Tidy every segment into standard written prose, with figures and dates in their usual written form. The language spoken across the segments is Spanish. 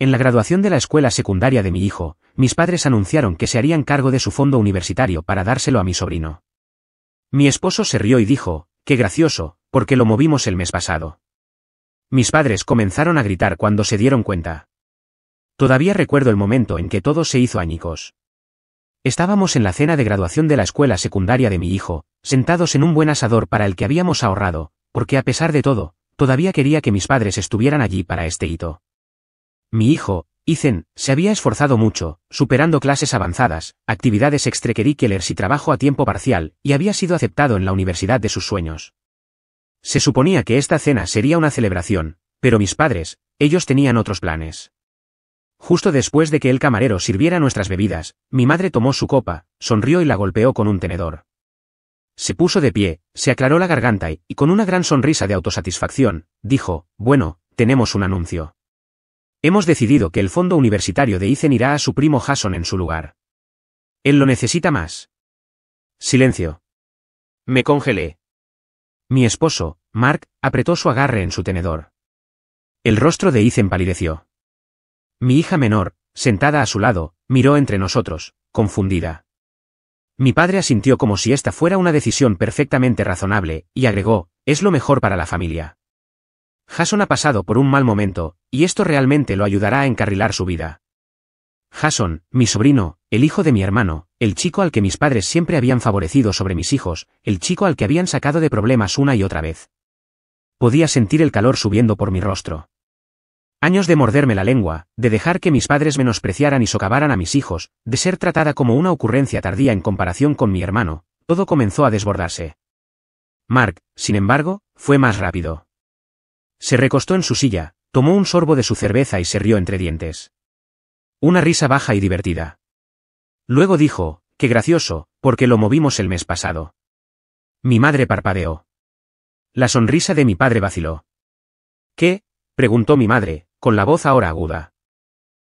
En la graduación de la escuela secundaria de mi hijo, mis padres anunciaron que se harían cargo de su fondo universitario para dárselo a mi sobrino. Mi esposo se rió y dijo, qué gracioso, porque lo movimos el mes pasado. Mis padres comenzaron a gritar cuando se dieron cuenta. Todavía recuerdo el momento en que todo se hizo añicos. Estábamos en la cena de graduación de la escuela secundaria de mi hijo, sentados en un buen asador para el que habíamos ahorrado, porque a pesar de todo, todavía quería que mis padres estuvieran allí para este hito. Mi hijo, Ethan, se había esforzado mucho, superando clases avanzadas, actividades extracurriculares y trabajo a tiempo parcial, y había sido aceptado en la universidad de sus sueños. Se suponía que esta cena sería una celebración, pero mis padres, ellos tenían otros planes. Justo después de que el camarero sirviera nuestras bebidas, mi madre tomó su copa, sonrió y la golpeó con un tenedor. Se puso de pie, se aclaró la garganta y, con una gran sonrisa de autosatisfacción, dijo, bueno, tenemos un anuncio. Hemos decidido que el fondo universitario de Ethan irá a su primo Jason en su lugar. Él lo necesita más. Silencio. Me congelé. Mi esposo, Mark, apretó su agarre en su tenedor. El rostro de Ethan palideció. Mi hija menor, sentada a su lado, miró entre nosotros, confundida. Mi padre asintió como si esta fuera una decisión perfectamente razonable, y agregó, es lo mejor para la familia. Jason ha pasado por un mal momento, y esto realmente lo ayudará a encarrilar su vida. Jason, mi sobrino, el hijo de mi hermano, el chico al que mis padres siempre habían favorecido sobre mis hijos, el chico al que habían sacado de problemas una y otra vez. Podía sentir el calor subiendo por mi rostro. Años de morderme la lengua, de dejar que mis padres menospreciaran y socavaran a mis hijos, de ser tratada como una ocurrencia tardía en comparación con mi hermano, todo comenzó a desbordarse. Mark, sin embargo, fue más rápido. Se recostó en su silla, tomó un sorbo de su cerveza y se rió entre dientes. Una risa baja y divertida. Luego dijo, qué gracioso, porque lo movimos el mes pasado. Mi madre parpadeó. La sonrisa de mi padre vaciló. ¿Qué? Preguntó mi madre, con la voz ahora aguda.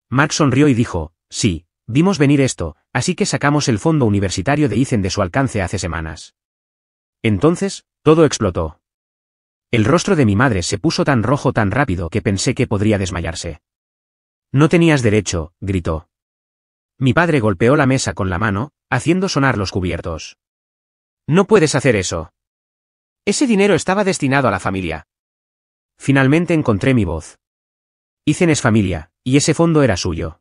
Mark sonrió y dijo, sí, vimos venir esto, así que sacamos el fondo universitario de Ethan de su alcance hace semanas. Entonces, todo explotó. El rostro de mi madre se puso tan rojo tan rápido que pensé que podría desmayarse. No tenías derecho, gritó. Mi padre golpeó la mesa con la mano, haciendo sonar los cubiertos. No puedes hacer eso. Ese dinero estaba destinado a la familia. Finalmente encontré mi voz. Ethan es familia, y ese fondo era suyo.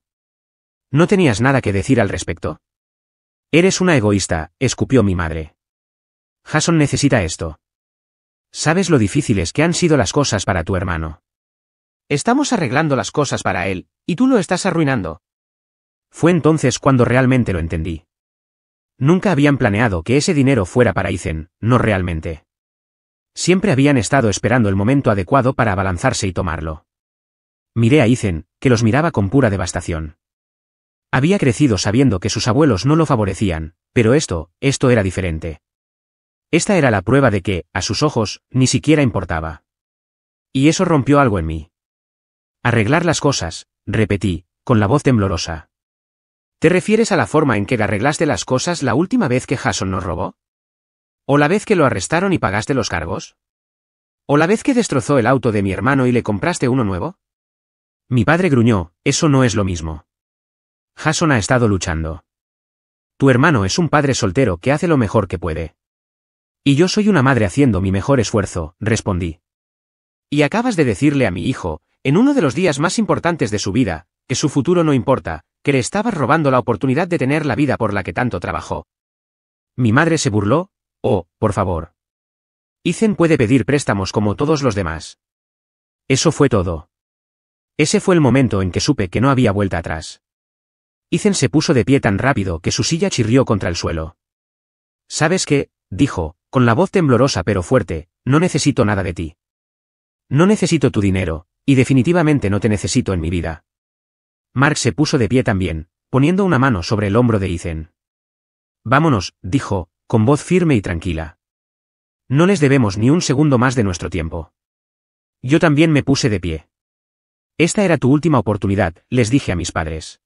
¿No tenías nada que decir al respecto? Eres una egoísta, escupió mi madre. Jason necesita esto. ¿Sabes lo difíciles que han sido las cosas para tu hermano? Estamos arreglando las cosas para él, y tú lo estás arruinando. Fue entonces cuando realmente lo entendí. Nunca habían planeado que ese dinero fuera para Ethan, no realmente. Siempre habían estado esperando el momento adecuado para abalanzarse y tomarlo. Miré a Ethan, que los miraba con pura devastación. Había crecido sabiendo que sus abuelos no lo favorecían, pero esto era diferente. Esta era la prueba de que, a sus ojos, ni siquiera importaba. Y eso rompió algo en mí. Arreglar las cosas, repetí, con la voz temblorosa. ¿Te refieres a la forma en que arreglaste las cosas la última vez que Jason nos robó? ¿O la vez que lo arrestaron y pagaste los cargos? ¿O la vez que destrozó el auto de mi hermano y le compraste uno nuevo? Mi padre gruñó, eso no es lo mismo. Jason ha estado luchando. Tu hermano es un padre soltero que hace lo mejor que puede. Y yo soy una madre haciendo mi mejor esfuerzo, respondí. Y acabas de decirle a mi hijo, en uno de los días más importantes de su vida, que su futuro no importa, que le estabas robando la oportunidad de tener la vida por la que tanto trabajó. Mi madre se burló, oh, por favor. Ethan puede pedir préstamos como todos los demás. Eso fue todo. Ese fue el momento en que supe que no había vuelta atrás. Ethan se puso de pie tan rápido que su silla chirrió contra el suelo. ¿Sabes qué? Dijo, con la voz temblorosa pero fuerte, no necesito nada de ti. No necesito tu dinero, y definitivamente no te necesito en mi vida. Mark se puso de pie también, poniendo una mano sobre el hombro de Ethan. Vámonos, dijo, con voz firme y tranquila. No les debemos ni un segundo más de nuestro tiempo. Yo también me puse de pie. Esta era tu última oportunidad, les dije a mis padres.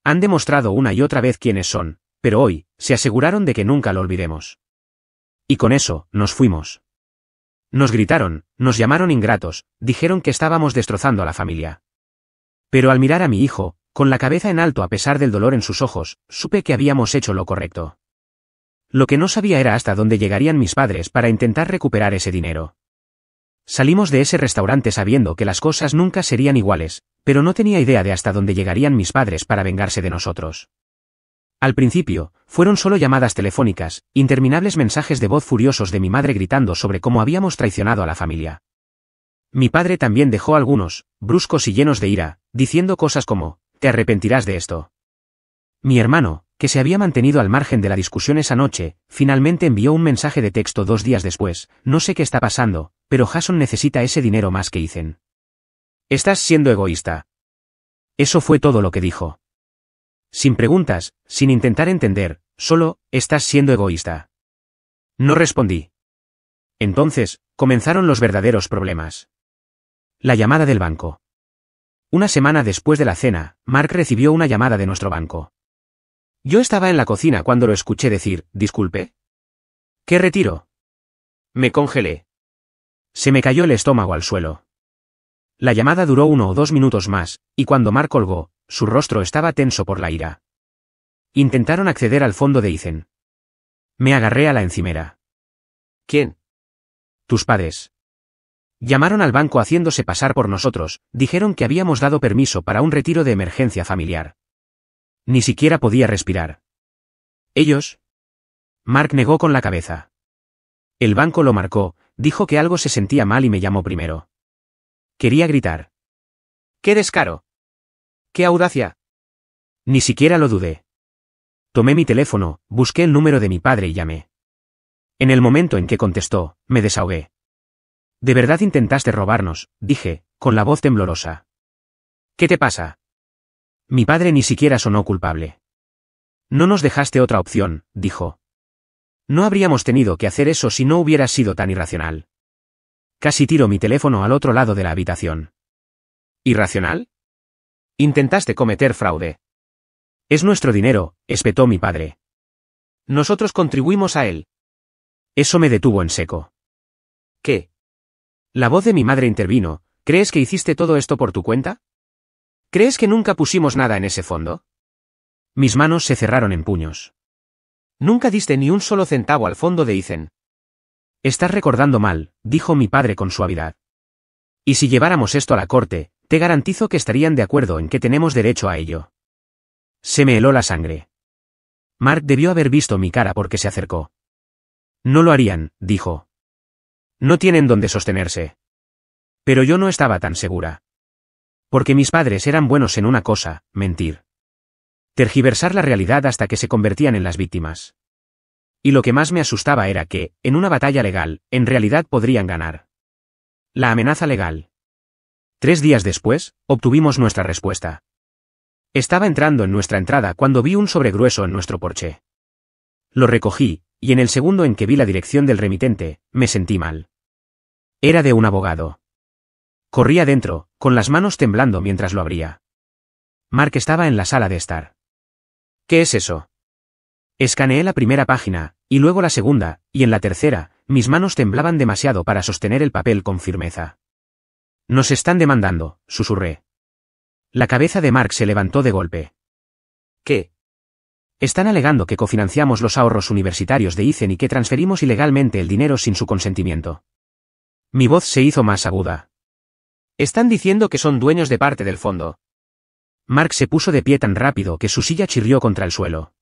Han demostrado una y otra vez quiénes son, pero hoy, se aseguraron de que nunca lo olvidemos. Y con eso, nos fuimos. Nos gritaron, nos llamaron ingratos, dijeron que estábamos destrozando a la familia. Pero al mirar a mi hijo, con la cabeza en alto a pesar del dolor en sus ojos, supe que habíamos hecho lo correcto. Lo que no sabía era hasta dónde llegarían mis padres para intentar recuperar ese dinero. Salimos de ese restaurante sabiendo que las cosas nunca serían iguales, pero no tenía idea de hasta dónde llegarían mis padres para vengarse de nosotros. Al principio, fueron solo llamadas telefónicas, interminables mensajes de voz furiosos de mi madre gritando sobre cómo habíamos traicionado a la familia. Mi padre también dejó algunos, bruscos y llenos de ira, diciendo cosas como, «Te arrepentirás de esto». Mi hermano, que se había mantenido al margen de la discusión esa noche, finalmente envió un mensaje de texto 2 días después, «No sé qué está pasando, pero Jason necesita ese dinero más que Ethan. Estás siendo egoísta». Eso fue todo lo que dijo. Sin preguntas, sin intentar entender, solo, «Estás siendo egoísta». No respondí. Entonces, comenzaron los verdaderos problemas. La llamada del banco. Una semana después de la cena, Mark recibió una llamada de nuestro banco. Yo estaba en la cocina cuando lo escuché decir, «Disculpe». «¿Qué retiro?» Me congelé. Se me cayó el estómago al suelo. La llamada duró 1 o 2 minutos más, y cuando Mark colgó, su rostro estaba tenso por la ira. Intentaron acceder al fondo de Ethan. Me agarré a la encimera. ¿Quién? Tus padres. Llamaron al banco haciéndose pasar por nosotros, dijeron que habíamos dado permiso para un retiro de emergencia familiar. Ni siquiera podía respirar. ¿Ellos? Mark negó con la cabeza. El banco lo marcó, dijo que algo se sentía mal y me llamó primero. Quería gritar. ¡Qué descaro! ¡Qué audacia! Ni siquiera lo dudé. Tomé mi teléfono, busqué el número de mi padre y llamé. En el momento en que contestó, me desahogué. «¿De verdad intentaste robarnos?», dije, con la voz temblorosa. «¿Qué te pasa?» Mi padre ni siquiera sonó culpable. «No nos dejaste otra opción», dijo. «No habríamos tenido que hacer eso si no hubieras sido tan irracional». Casi tiro mi teléfono al otro lado de la habitación. ¿Irracional? Intentaste cometer fraude. Es nuestro dinero, espetó mi padre. Nosotros contribuimos a él. Eso me detuvo en seco. ¿Qué? La voz de mi madre intervino. ¿Crees que hiciste todo esto por tu cuenta? ¿Crees que nunca pusimos nada en ese fondo? Mis manos se cerraron en puños. Nunca diste ni un solo centavo al fondo de Ethan. Estás recordando mal, dijo mi padre con suavidad. Y si lleváramos esto a la corte, te garantizo que estarían de acuerdo en que tenemos derecho a ello. Se me heló la sangre. Mark debió haber visto mi cara porque se acercó. No lo harían, dijo. No tienen dónde sostenerse. Pero yo no estaba tan segura. Porque mis padres eran buenos en una cosa, mentir. Tergiversar la realidad hasta que se convertían en las víctimas. Y lo que más me asustaba era que, en una batalla legal, en realidad podrían ganar. La amenaza legal. 3 días después, obtuvimos nuestra respuesta. Estaba entrando en nuestra entrada cuando vi un sobre grueso en nuestro porche. Lo recogí, y en el segundo en que vi la dirección del remitente, me sentí mal. Era de un abogado. Corrí adentro, con las manos temblando mientras lo abría. Mark estaba en la sala de estar. ¿Qué es eso? Escaneé la primera página, y luego la segunda, y en la tercera, mis manos temblaban demasiado para sostener el papel con firmeza. Nos están demandando, susurré. La cabeza de Mark se levantó de golpe. ¿Qué? Están alegando que cofinanciamos los ahorros universitarios de Ethan y que transferimos ilegalmente el dinero sin su consentimiento. Mi voz se hizo más aguda. Están diciendo que son dueños de parte del fondo. Mark se puso de pie tan rápido que su silla chirrió contra el suelo.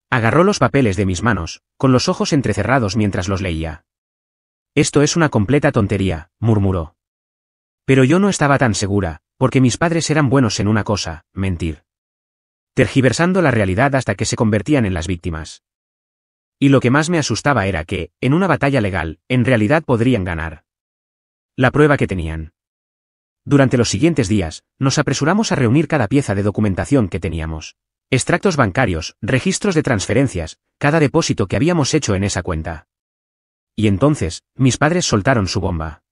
Agarró los papeles de mis manos, con los ojos entrecerrados mientras los leía. Esto es una completa tontería, murmuró. Pero yo no estaba tan segura, porque mis padres eran buenos en una cosa, mentir. Tergiversando la realidad hasta que se convertían en las víctimas. Y lo que más me asustaba era que, en una batalla legal, en realidad podrían ganar. La prueba que tenían. Durante los siguientes días, nos apresuramos a reunir cada pieza de documentación que teníamos. Extractos bancarios, registros de transferencias, cada depósito que habíamos hecho en esa cuenta. Y entonces, mis padres soltaron su bomba.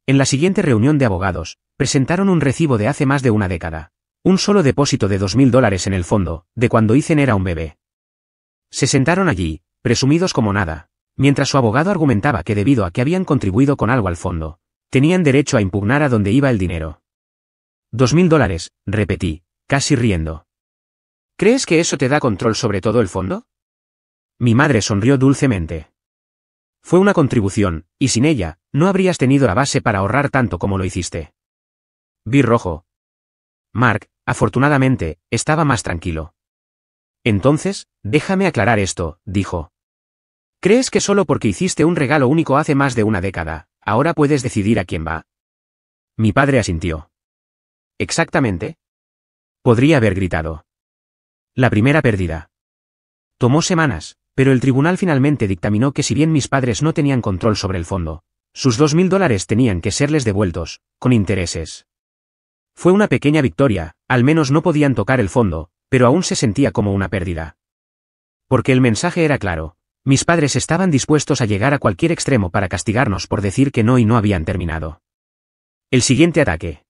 En la siguiente reunión de abogados, presentaron un recibo de hace más de una década. Un solo depósito de $2.000 en el fondo, de cuando Ethan era un bebé. Se sentaron allí, presumidos como nada, mientras su abogado argumentaba que debido a que habían contribuido con algo al fondo, tenían derecho a impugnar a dónde iba el dinero. $2000, repetí, casi riendo. ¿Crees que eso te da control sobre todo el fondo? Mi madre sonrió dulcemente. Fue una contribución, y sin ella, no habrías tenido la base para ahorrar tanto como lo hiciste. Vi rojo. Mark, afortunadamente, estaba más tranquilo. Entonces, déjame aclarar esto, dijo. ¿Crees que solo porque hiciste un regalo único hace más de una década, ahora puedes decidir a quién va? Mi padre asintió. ¿Exactamente? Podría haber gritado. La primera pérdida. Tomó semanas, pero el tribunal finalmente dictaminó que si bien mis padres no tenían control sobre el fondo, sus $2000 tenían que serles devueltos, con intereses. Fue una pequeña victoria, al menos no podían tocar el fondo, pero aún se sentía como una pérdida. Porque el mensaje era claro, mis padres estaban dispuestos a llegar a cualquier extremo para castigarnos por decir que no y no habían terminado. El siguiente ataque.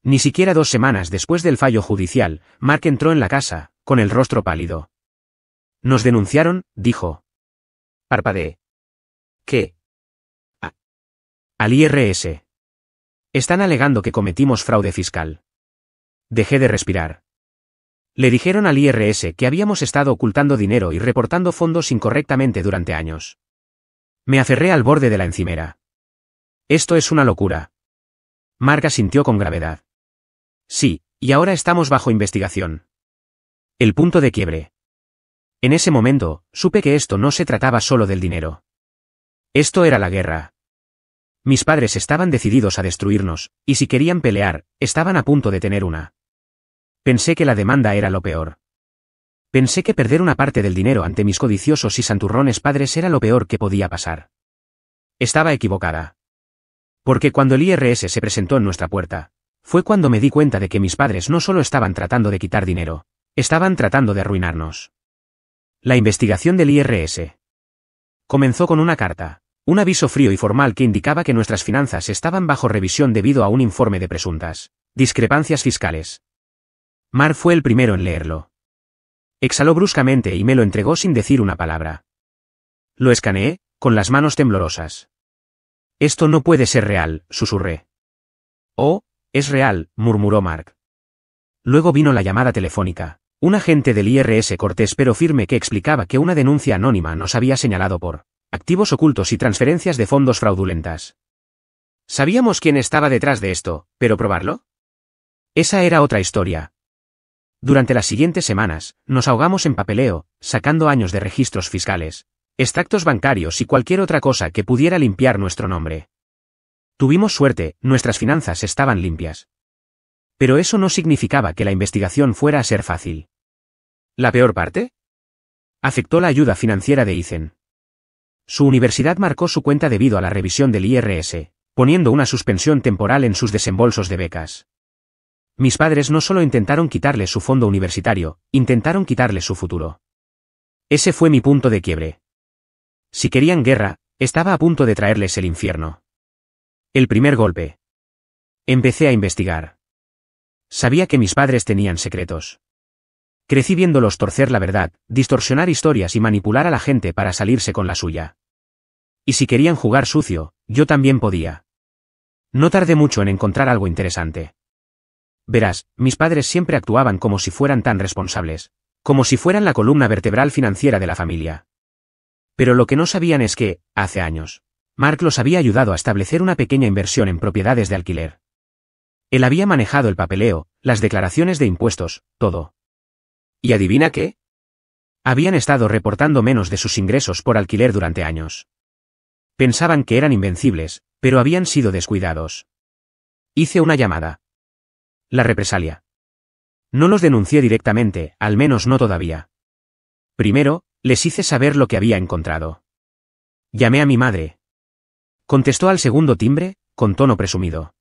Ni siquiera 2 semanas después del fallo judicial, Mark entró en la casa, con el rostro pálido. Nos denunciaron, dijo. Parpadeé. ¿Qué? Al IRS. Están alegando que cometimos fraude fiscal. Dejé de respirar. Le dijeron al IRS que habíamos estado ocultando dinero y reportando fondos incorrectamente durante años. Me aferré al borde de la encimera. Esto es una locura. Mark asintió con gravedad. Sí, y ahora estamos bajo investigación. El punto de quiebre. En ese momento, supe que esto no se trataba solo del dinero. Esto era la guerra. Mis padres estaban decididos a destruirnos, y si querían pelear, estaban a punto de tener una. Pensé que la demanda era lo peor. Pensé que perder una parte del dinero ante mis codiciosos y santurrones padres era lo peor que podía pasar. Estaba equivocada. Porque cuando el IRS se presentó en nuestra puerta, fue cuando me di cuenta de que mis padres no solo estaban tratando de quitar dinero, estaban tratando de arruinarnos. La investigación del IRS comenzó con una carta, un aviso frío y formal que indicaba que nuestras finanzas estaban bajo revisión debido a un informe de presuntas discrepancias fiscales. Mark fue el primero en leerlo. Exhaló bruscamente y me lo entregó sin decir una palabra. Lo escaneé, con las manos temblorosas. Esto no puede ser real, susurré. Oh, es real, murmuró Mark. Luego vino la llamada telefónica. Un agente del IRS cortés pero firme que explicaba que una denuncia anónima nos había señalado por activos ocultos y transferencias de fondos fraudulentas. Sabíamos quién estaba detrás de esto, pero ¿probarlo? Esa era otra historia. Durante las siguientes semanas, nos ahogamos en papeleo, sacando años de registros fiscales, extractos bancarios y cualquier otra cosa que pudiera limpiar nuestro nombre. Tuvimos suerte, nuestras finanzas estaban limpias. Pero eso no significaba que la investigación fuera a ser fácil. ¿La peor parte? Afectó la ayuda financiera de Ethan. Su universidad marcó su cuenta debido a la revisión del IRS, poniendo una suspensión temporal en sus desembolsos de becas. Mis padres no solo intentaron quitarle su fondo universitario, intentaron quitarle su futuro. Ese fue mi punto de quiebre. Si querían guerra, estaba a punto de traerles el infierno. El primer golpe. Empecé a investigar. Sabía que mis padres tenían secretos. Crecí viéndolos torcer la verdad, distorsionar historias y manipular a la gente para salirse con la suya. Y si querían jugar sucio, yo también podía. No tardé mucho en encontrar algo interesante. Verás, mis padres siempre actuaban como si fueran tan responsables, como si fueran la columna vertebral financiera de la familia. Pero lo que no sabían es que, hace años, Mark los había ayudado a establecer una pequeña inversión en propiedades de alquiler. Él había manejado el papeleo, las declaraciones de impuestos, todo. ¿Y adivina qué? Habían estado reportando menos de sus ingresos por alquiler durante años. Pensaban que eran invencibles, pero habían sido descuidados. Hice una llamada. La represalia. No los denuncié directamente, al menos no todavía. Primero, les hice saber lo que había encontrado. Llamé a mi madre. Contestó al segundo timbre, con tono presumido.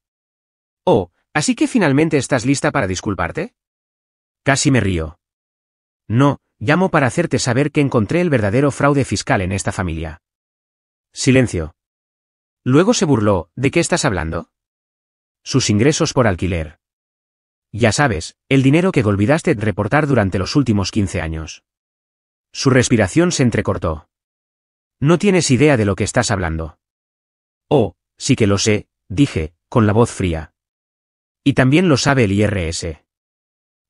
Oh, ¿así que finalmente estás lista para disculparte? Casi me río. No, llamo para hacerte saber que encontré el verdadero fraude fiscal en esta familia. Silencio. Luego se burló, ¿de qué estás hablando? Sus ingresos por alquiler. Ya sabes, el dinero que olvidaste reportar durante los últimos 15 años. Su respiración se entrecortó. No tienes idea de lo que estás hablando. Oh, sí que lo sé, dije, con la voz fría. Y también lo sabe el IRS.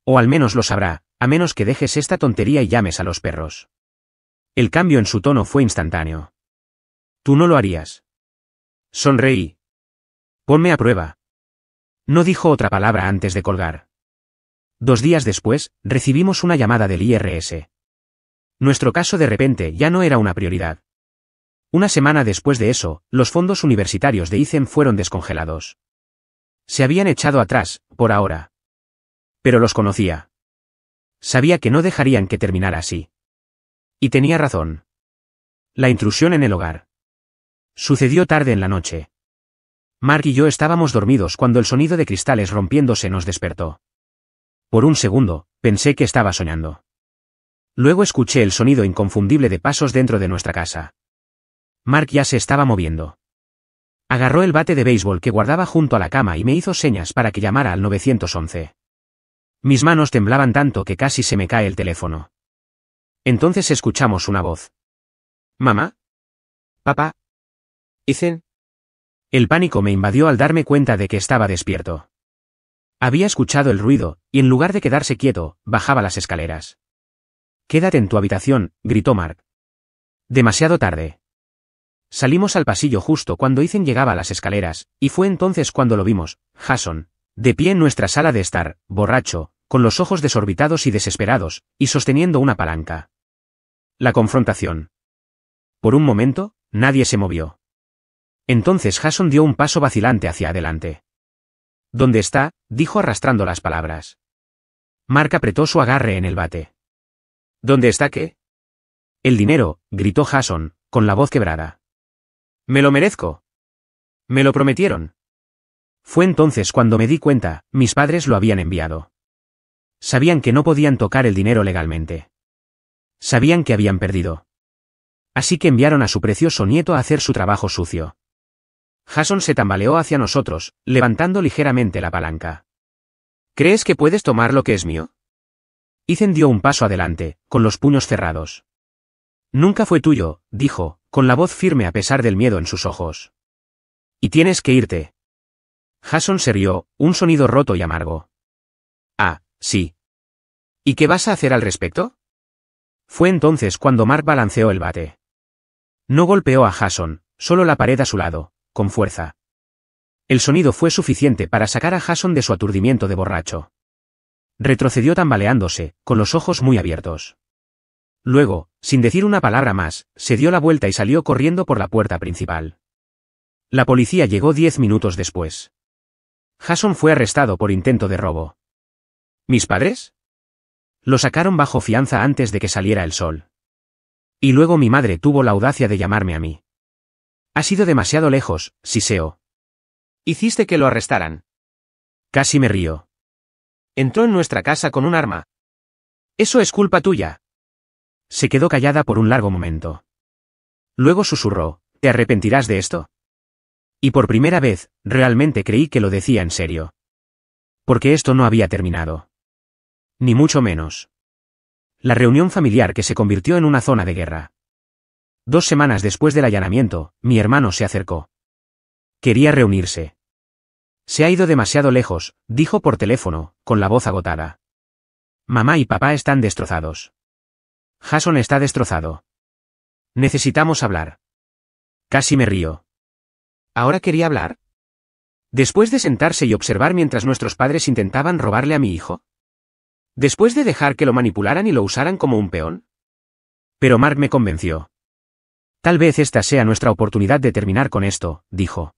O al menos lo sabrá, a menos que dejes esta tontería y llames a los perros. El cambio en su tono fue instantáneo. Tú no lo harías. Sonreí. Ponme a prueba. No dijo otra palabra antes de colgar. 2 días después, recibimos una llamada del IRS. Nuestro caso de repente ya no era una prioridad. Una semana después de eso, los fondos universitarios de Ethan fueron descongelados. Se habían echado atrás, por ahora. Pero los conocía. Sabía que no dejarían que terminara así. Y tenía razón. La intrusión en el hogar. Sucedió tarde en la noche. Mark y yo estábamos dormidos cuando el sonido de cristales rompiéndose nos despertó. Por un segundo, pensé que estaba soñando. Luego escuché el sonido inconfundible de pasos dentro de nuestra casa. Mark ya se estaba moviendo. Agarró el bate de béisbol que guardaba junto a la cama y me hizo señas para que llamara al 911. Mis manos temblaban tanto que casi se me cae el teléfono. Entonces escuchamos una voz. ¿Mamá? ¿Papá? ¿Ethan? El pánico me invadió al darme cuenta de que estaba despierto. Había escuchado el ruido, y en lugar de quedarse quieto, bajaba las escaleras. «Quédate en tu habitación», gritó Mark. Demasiado tarde. Salimos al pasillo justo cuando Ethan llegaba a las escaleras, y fue entonces cuando lo vimos, Jason, de pie en nuestra sala de estar, borracho, con los ojos desorbitados y desesperados, y sosteniendo una palanca. La confrontación. Por un momento, nadie se movió. Entonces Jason dio un paso vacilante hacia adelante. «¿Dónde está?», dijo arrastrando las palabras. Mark apretó su agarre en el bate. «¿Dónde está qué?» «El dinero», gritó Jason, con la voz quebrada. «Me lo merezco. Me lo prometieron». Fue entonces cuando me di cuenta, mis padres lo habían enviado. Sabían que no podían tocar el dinero legalmente. Sabían que habían perdido. Así que enviaron a su precioso nieto a hacer su trabajo sucio. Jason se tambaleó hacia nosotros, levantando ligeramente la palanca. «¿Crees que puedes tomar lo que es mío?» Ethan dio un paso adelante, con los puños cerrados. «Nunca fue tuyo», dijo, con la voz firme a pesar del miedo en sus ojos. «Y tienes que irte». Jason se rió, un sonido roto y amargo. «Ah, sí. ¿Y qué vas a hacer al respecto?» Fue entonces cuando Mark balanceó el bate. No golpeó a Jason, solo la pared a su lado, con fuerza. El sonido fue suficiente para sacar a Jason de su aturdimiento de borracho. Retrocedió tambaleándose, con los ojos muy abiertos. Luego, sin decir una palabra más, se dio la vuelta y salió corriendo por la puerta principal. La policía llegó 10 minutos después. Jason fue arrestado por intento de robo. ¿Mis padres? Lo sacaron bajo fianza antes de que saliera el sol. Y luego mi madre tuvo la audacia de llamarme a mí. «Ha sido demasiado lejos», siseó. «Hiciste que lo arrestaran». Casi me río. «Entró en nuestra casa con un arma». «Eso es culpa tuya». Se quedó callada por un largo momento. Luego susurró, «¿Te arrepentirás de esto?» Y por primera vez, realmente creí que lo decía en serio. Porque esto no había terminado. Ni mucho menos. La reunión familiar que se convirtió en una zona de guerra. 2 semanas después del allanamiento, mi hermano se acercó. Quería reunirse. «Se ha ido demasiado lejos», dijo por teléfono, con la voz agotada. «Mamá y papá están destrozados. Jason está destrozado. Necesitamos hablar». Casi me río. ¿Ahora quería hablar? ¿Después de sentarse y observar mientras nuestros padres intentaban robarle a mi hijo? ¿Después de dejar que lo manipularan y lo usaran como un peón? Pero Mark me convenció. «Tal vez esta sea nuestra oportunidad de terminar con esto», dijo.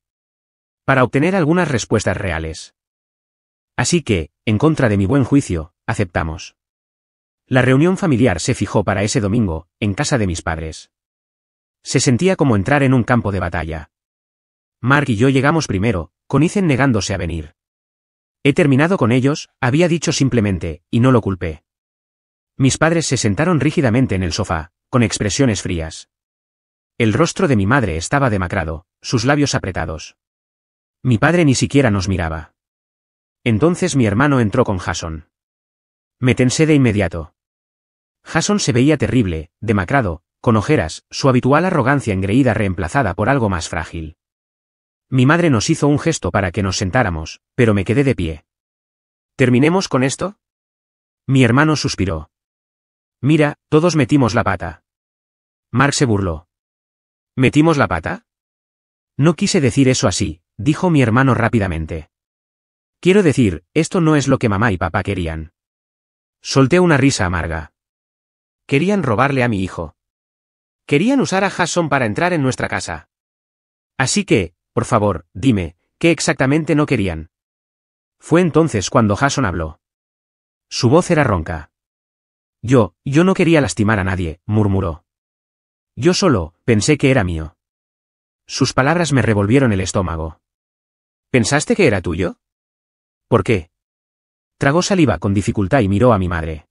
«Para obtener algunas respuestas reales». Así que, en contra de mi buen juicio, aceptamos. La reunión familiar se fijó para ese domingo, en casa de mis padres. Se sentía como entrar en un campo de batalla. Mark y yo llegamos primero, con Ethan negándose a venir. «He terminado con ellos», había dicho simplemente, y no lo culpé. Mis padres se sentaron rígidamente en el sofá, con expresiones frías. El rostro de mi madre estaba demacrado, sus labios apretados. Mi padre ni siquiera nos miraba. Entonces mi hermano entró con Jason. Me tensé de inmediato. Jason se veía terrible, demacrado, con ojeras, su habitual arrogancia engreída reemplazada por algo más frágil. Mi madre nos hizo un gesto para que nos sentáramos, pero me quedé de pie. ¿Terminemos con esto? Mi hermano suspiró. Mira, todos metimos la pata. Mark se burló. ¿Metimos la pata? No quise decir eso así, dijo mi hermano rápidamente. Quiero decir, esto no es lo que mamá y papá querían. Solté una risa amarga. Querían robarle a mi hijo. Querían usar a Jason para entrar en nuestra casa. Así que, por favor, dime, ¿qué exactamente no querían? Fue entonces cuando Jason habló. Su voz era ronca. Yo no quería lastimar a nadie, murmuró. Yo solo, pensé que era mío. Sus palabras me revolvieron el estómago. ¿Pensaste que era tuyo? ¿Por qué? Tragó saliva con dificultad y miró a mi madre.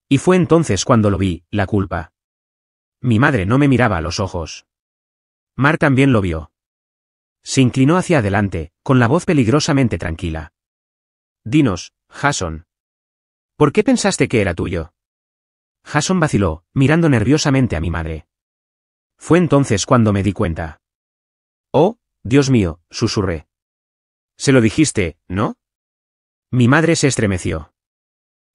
Y fue entonces cuando lo vi, la culpa. Mi madre no me miraba a los ojos. Mar también lo vio. Se inclinó hacia adelante, con la voz peligrosamente tranquila. Dinos, Jason. ¿Por qué pensaste que era tuyo? Jason vaciló, mirando nerviosamente a mi madre. Fue entonces cuando me di cuenta. Oh, Dios mío, susurré. Se lo dijiste, ¿no? Mi madre se estremeció.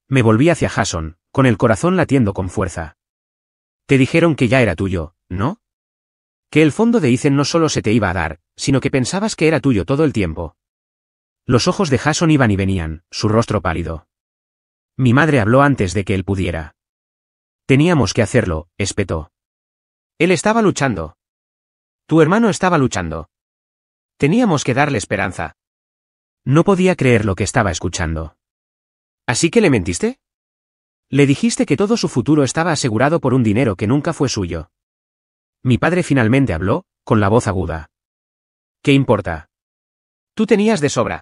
Me volví hacia Jason, con el corazón latiendo con fuerza. Te dijeron que ya era tuyo, ¿no? Que el fondo de Ethan no solo se te iba a dar, sino que pensabas que era tuyo todo el tiempo. Los ojos de Jason iban y venían, su rostro pálido. Mi madre habló antes de que él pudiera. Teníamos que hacerlo, espetó. Él estaba luchando. Tu hermano estaba luchando. Teníamos que darle esperanza. No podía creer lo que estaba escuchando. ¿Así que le mentiste? Le dijiste que todo su futuro estaba asegurado por un dinero que nunca fue suyo. Mi padre finalmente habló, con la voz aguda. ¿Qué importa? Tú tenías de sobra.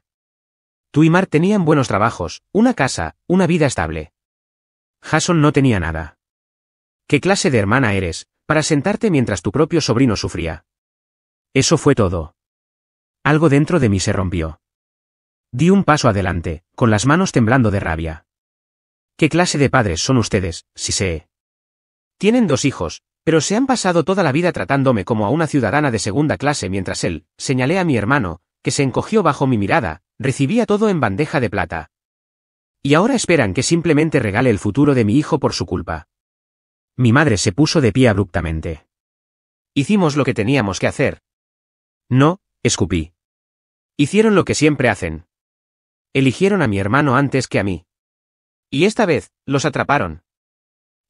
Tú y Mark tenían buenos trabajos, una casa, una vida estable. Jason no tenía nada. ¿Qué clase de hermana eres, para sentarte mientras tu propio sobrino sufría? Eso fue todo. Algo dentro de mí se rompió. Di un paso adelante, con las manos temblando de rabia. ¿Qué clase de padres son ustedes, si sé? Tienen 2 hijos, pero se han pasado toda la vida tratándome como a una ciudadana de segunda clase mientras él, señalé a mi hermano, que se encogió bajo mi mirada, recibía todo en bandeja de plata. Y ahora esperan que simplemente regale el futuro de mi hijo por su culpa. Mi madre se puso de pie abruptamente. Hicimos lo que teníamos que hacer. No, escupí. Hicieron lo que siempre hacen. Eligieron a mi hermano antes que a mí. Y esta vez, los atraparon.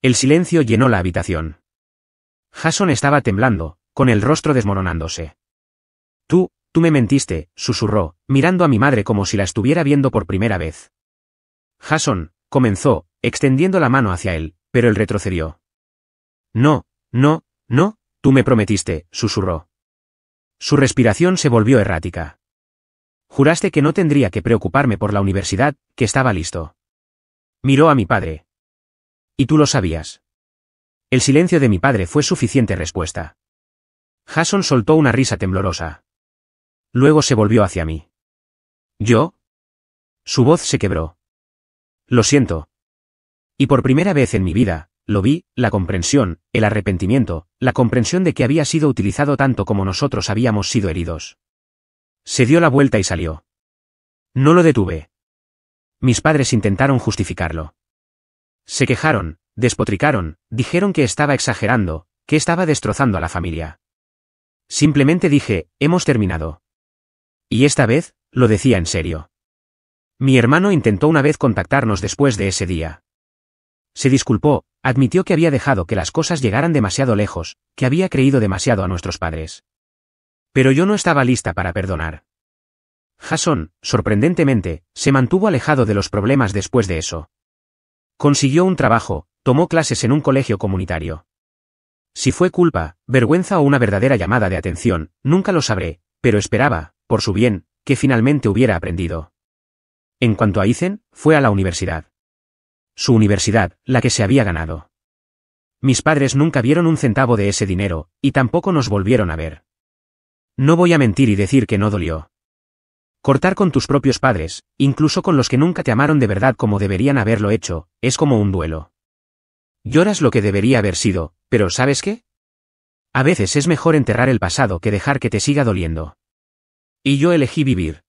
El silencio llenó la habitación. Jason estaba temblando, con el rostro desmoronándose. Tú me mentiste, susurró, mirando a mi madre como si la estuviera viendo por primera vez. Jason, comenzó, extendiendo la mano hacia él, pero él retrocedió. No, tú me prometiste, susurró. Su respiración se volvió errática. Juraste que no tendría que preocuparme por la universidad, que estaba listo. Miró a mi padre. ¿Y tú lo sabías? El silencio de mi padre fue suficiente respuesta. Jason soltó una risa temblorosa. Luego se volvió hacia mí. ¿Yo? Su voz se quebró. Lo siento. Y por primera vez en mi vida, lo vi, la comprensión, el arrepentimiento, la comprensión de que había sido utilizado tanto como nosotros habíamos sido heridos. Se dio la vuelta y salió. No lo detuve. Mis padres intentaron justificarlo. Se quejaron, despotricaron, dijeron que estaba exagerando, que estaba destrozando a la familia. Simplemente dije, hemos terminado. Y esta vez, lo decía en serio. Mi hermano intentó una vez contactarnos después de ese día. Se disculpó, admitió que había dejado que las cosas llegaran demasiado lejos, que había creído demasiado a nuestros padres. Pero yo no estaba lista para perdonar. Jason, sorprendentemente, se mantuvo alejado de los problemas después de eso. Consiguió un trabajo, tomó clases en un colegio comunitario. Si fue culpa, vergüenza o una verdadera llamada de atención, nunca lo sabré, pero esperaba, por su bien, que finalmente hubiera aprendido. En cuanto a Ethan, fue a la universidad. Su universidad, la que se había ganado. Mis padres nunca vieron un centavo de ese dinero, y tampoco nos volvieron a ver. No voy a mentir y decir que no dolió. Cortar con tus propios padres, incluso con los que nunca te amaron de verdad como deberían haberlo hecho, es como un duelo. Lloras lo que debería haber sido, pero ¿sabes qué? A veces es mejor enterrar el pasado que dejar que te siga doliendo. Y yo elegí vivir.